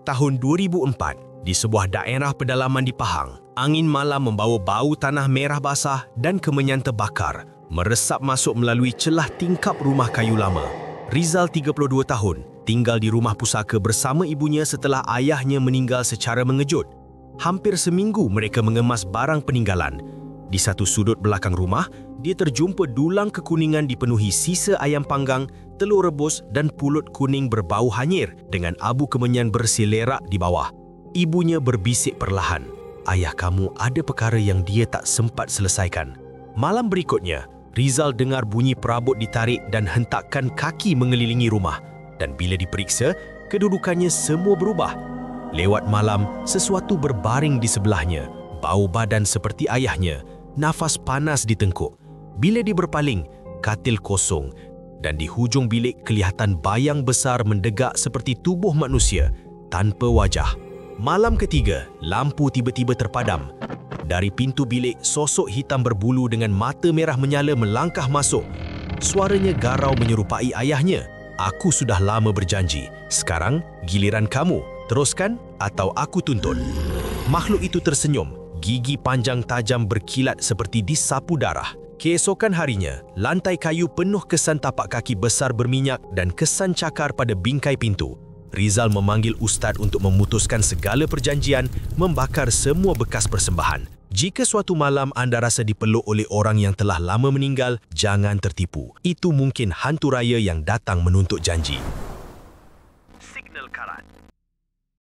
Tahun 2004, di sebuah daerah pedalaman di Pahang, angin malam membawa bau tanah merah basah dan kemenyan terbakar meresap masuk melalui celah tingkap rumah kayu lama. Rizal, 32 tahun, tinggal di rumah pusaka bersama ibunya setelah ayahnya meninggal secara mengejut. Hampir seminggu mereka mengemas barang peninggalan. Di satu sudut belakang rumah, dia terjumpa dulang kekuningan dipenuhi sisa ayam panggang, telur rebus dan pulut kuning berbau hanyir dengan abu kemenyan bersilerak di bawah. Ibunya berbisik perlahan, "Ayah kamu ada perkara yang dia tak sempat selesaikan." Malam berikutnya, Rizal dengar bunyi perabot ditarik dan hentakan kaki mengelilingi rumah. Dan bila diperiksa, kedudukannya semua berubah. Lewat malam, sesuatu berbaring di sebelahnya, bau badan seperti ayahnya, nafas panas di tengkuk. Bila dia berpaling, katil kosong dan di hujung bilik kelihatan bayang besar mendegak seperti tubuh manusia tanpa wajah. Malam ketiga, lampu tiba-tiba terpadam. Dari pintu bilik, sosok hitam berbulu dengan mata merah menyala melangkah masuk. Suaranya garau menyerupai ayahnya. "Aku sudah lama berjanji. Sekarang giliran kamu. Teruskan atau aku tuntut." Makhluk itu tersenyum. Gigi panjang tajam berkilat seperti disapu darah. Keesokan harinya, lantai kayu penuh kesan tapak kaki besar berminyak dan kesan cakar pada bingkai pintu. Rizal memanggil ustaz untuk memutuskan segala perjanjian, membakar semua bekas persembahan. Jika suatu malam anda rasa dipeluk oleh orang yang telah lama meninggal, jangan tertipu. Itu mungkin hantu raya yang datang menuntut janji. Signal Karat.